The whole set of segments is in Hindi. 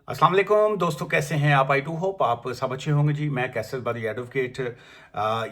अस्सलाम वालेकुम दोस्तों, कैसे हैं आप? आई डू होप आप सब अच्छे होंगे जी। मैं कैसर बरी एडवोकेट।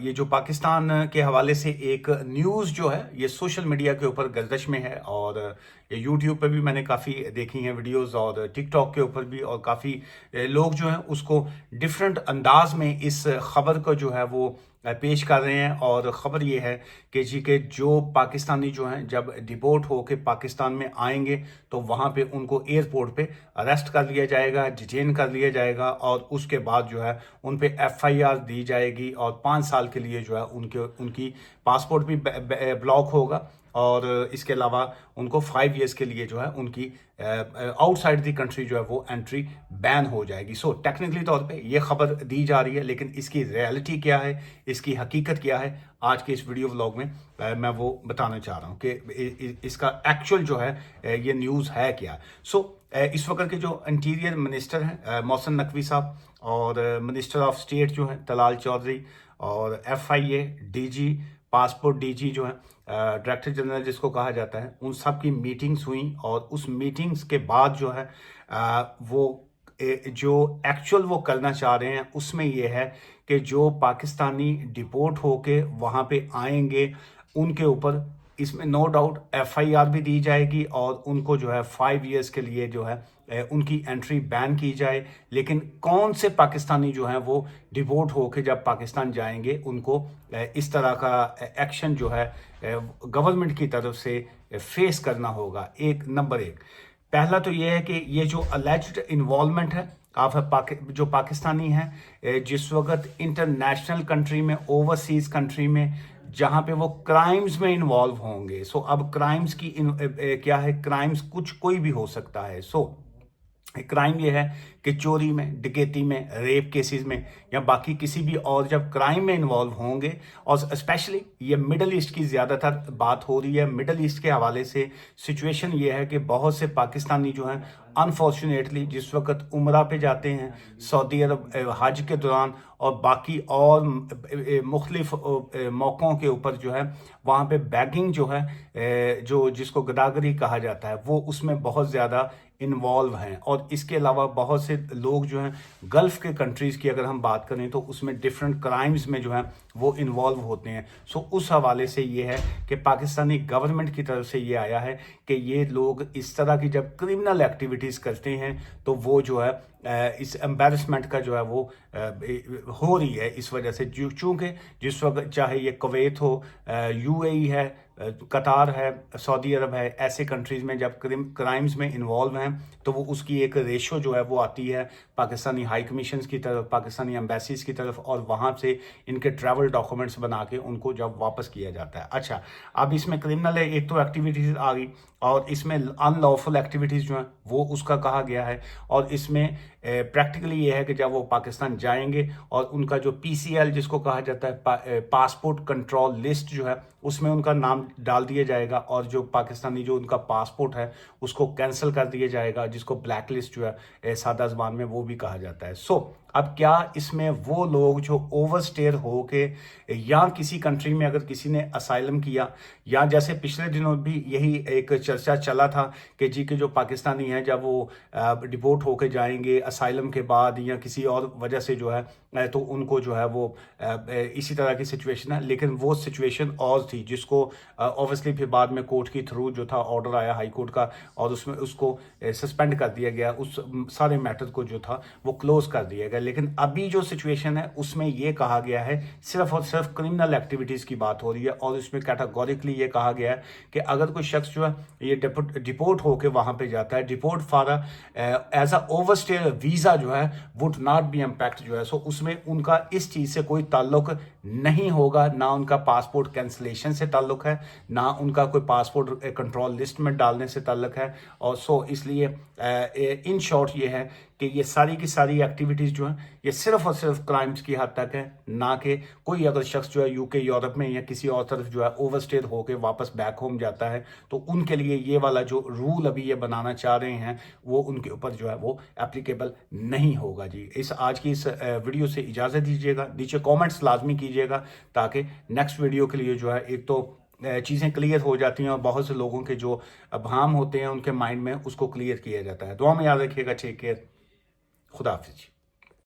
ये जो पाकिस्तान के हवाले से एक न्यूज़ जो है ये सोशल मीडिया के ऊपर गर्दिश में है, और ये यूट्यूब पे भी मैंने काफ़ी देखी हैं वीडियोस, और टिकटॉक के ऊपर भी, और काफ़ी लोग जो हैं उसको डिफरेंट अंदाज में इस खबर को जो है वो पेश कर रहे हैं। और ख़बर ये है कि जी के जो पाकिस्तानी जो हैं जब डिपोर्ट होके पाकिस्तान में आएंगे तो वहाँ पे उनको एयरपोर्ट पे अरेस्ट कर लिया जाएगा, डिटेन कर लिया जाएगा, और उसके बाद जो है उन पे एफआईआर दी जाएगी, और 5 साल के लिए जो है उनकी पासपोर्ट भी ब्लॉक होगा। और इसके अलावा उनको 5 ईयर्स के लिए जो है उनकी आउटसाइड द कंट्री जो है वो एंट्री बैन हो जाएगी। सो टेक्निकली तौर पे ये खबर दी जा रही है, लेकिन इसकी रियलिटी क्या है, इसकी हकीकत क्या है, आज के इस वीडियो व्लॉग में मैं वो बताना चाह रहा हूँ कि इसका एक्चुअल जो है ये न्यूज़ है क्या। सो इस वक्त के जो इंटीरियर मिनिस्टर हैं मोहसिन नकवी साहब, और मिनिस्टर ऑफ स्टेट जो हैं तलाल चौधरी, और एफआईए डीजी, पासपोर्ट डीजी जो है डायरेक्टर जनरल जिसको कहा जाता है, उन सब की मीटिंग्स हुई। और उस मीटिंग्स के बाद जो है वो जो एक्चुअल वो करना चाह रहे हैं उसमें ये है कि जो पाकिस्तानी डिपोर्ट होके वहाँ पे आएंगे उनके ऊपर इसमें नो डाउट एफआईआर भी दी जाएगी, और उनको जो है 5 ईयर्स के लिए जो है उनकी एंट्री बैन की जाए। लेकिन कौन से पाकिस्तानी जो हैं वो डिपोर्ट होके जब पाकिस्तान जाएंगे उनको इस तरह का एक्शन जो है गवर्नमेंट की तरफ से फेस करना होगा। एक नंबर एक, पहला तो ये है कि ये जो अलेज्ड इन्वॉल्वमेंट है जो पाकिस्तानी हैं जिस वक्त इंटरनेशनल कंट्री में, ओवरसीज कंट्री में, जहां पे वो क्राइम्स में इन्वॉल्व होंगे। सो अब क्राइम्स की क्या है, क्राइम्स कुछ कोई भी हो सकता है। सो क्राइम ये है कि चोरी में, डकैती में, रेप केसेस में, या बाकी किसी भी और जब क्राइम में इन्वॉल्व होंगे, और स्पेशली ये मिडल ईस्ट की ज़्यादातर बात हो रही है। मिडल ईस्ट के हवाले से सिचुएशन ये है कि बहुत से पाकिस्तानी जो हैं अनफॉर्चुनेटली जिस वक्त उम्रा पे जाते हैं सऊदी अरब हज के दौरान, और बाकी और मुख्तलिफ मौक़ों के ऊपर जो है वहाँ पे बैगिंग जो है जो जिसको गदागरी कहा जाता है वो उसमें बहुत ज़्यादा इन्वॉल्व हैं। और इसके अलावा बहुत से लोग जो हैं गल्फ़ के कंट्रीज़ की अगर हम बात करें तो उसमें डिफरेंट क्राइम्स में जो हैं वो इन्वॉल्व होते हैं। सो उस हवाले से ये है कि पाकिस्तानी गवर्नमेंट की तरफ से ये आया है कि ये लोग इस तरह की जब क्रिमिनल एक्टिविटीज़ करते हैं तो वो जो है इस एम्बेरसमेंट का जो है वो हो रही है इस वजह से, चूँकि जिस वक्त चाहे ये कुवैत हो, यूएई है, कतार है, सऊदी अरब है, ऐसे कंट्रीज़ में जब क्राइम्स में इन्वॉल्व हैं तो वो उसकी एक रेशो जो है वो आती है पाकिस्तानी हाई कमीशंस की तरफ, पाकिस्तानी एम्बेसीज की तरफ, और वहाँ से इनके ट्रैवल डॉक्यूमेंट्स बना के उनको जब वापस किया जाता है। अच्छा, अब इसमें क्रिमिनल है एक तो एक्टिविटीज़ आ गई, और इसमें अनलॉफुल एक्टिविटीज़ जो हैं वो उसका कहा गया है। और इसमें प्रैक्टिकली ये है कि जब वो पाकिस्तान जाएंगे और उनका जो पीसीएल जिसको कहा जाता है पासपोर्ट कंट्रोल लिस्ट जो है उसमें उनका नाम डाल दिया जाएगा, और जो पाकिस्तानी जो उनका पासपोर्ट है उसको कैंसिल कर दिया जाएगा, जिसको ब्लैक लिस्ट जो है सादा ज़बान में वो भी कहा जाता है। सो अब क्या इसमें वो लोग जो ओवरस्टेयर हो के या किसी कंट्री में अगर किसी ने असाइलम किया, या जैसे पिछले दिनों भी यही एक चर्चा चला था कि जी के जो पाकिस्तानी हैं जब वो डिपोर्ट होके जाएंगे असाइलम के बाद या किसी और वजह से जो है तो उनको जो है वो इसी तरह की सिचुएशन है। लेकिन वो सिचुएशन और थी जिसको ऑब्वियसली फिर बाद में कोर्ट की थ्रू जो था ऑर्डर आया हाई कोर्ट का, और उसमें उसको सस्पेंड कर दिया गया, उस सारे मैटर को जो था वो क्लोज कर दिया गया। लेकिन अभी जो सिचुएशन है उसमें ये कहा गया है सिर्फ और सिर्फ क्रिमिनल एक्टिविटीज़ की बात हो रही है, और इसमें कैटेगोरिकली ये कहा गया है कि अगर कोई शख्स जो है ये डिपोर्ट होकर वहाँ पे जाता है, deport for as a overstayer visa जो है वुड नॉट बी इम्पैक्ट जो है, सो उसमें उनका इस चीज़ से कोई ताल्लुक नहीं होगा, ना उनका पासपोर्ट कैंसलेशन से ताल्लुक है, ना उनका कोई पासपोर्ट कंट्रोल लिस्ट में डालने से ताल्लुक है। और सो इसलिए इन शॉर्ट ये है कि ये सारी की सारी एक्टिविटीज़ जो हैं ये सिर्फ और सिर्फ क्राइम्स की हद तक है, ना कि कोई अगर शख्स जो है यूके यूरोप में या किसी और तरफ जो है ओवरस्टेयर होकर वापस बैक होम जाता है तो उनके लिए ये वाला जो रूल अभी ये बनाना चाह रहे हैं वो उनके ऊपर जो है वो एप्लीकेबल नहीं होगा जी। इस आज की इस वीडियो से इजाज़त दीजिएगा, नीचे कॉमेंट्स लाजमी कीजिएगा ताकि नेक्स्ट वीडियो के लिए जो है एक तो चीज़ें क्लियर हो जाती हैं, और बहुत से लोगों के जो अभाम होते हैं उनके माइंड में उसको क्लियर किया जाता है। दुआ में याद रखिएगा। टेक केयर। खुदा हाफिज जी।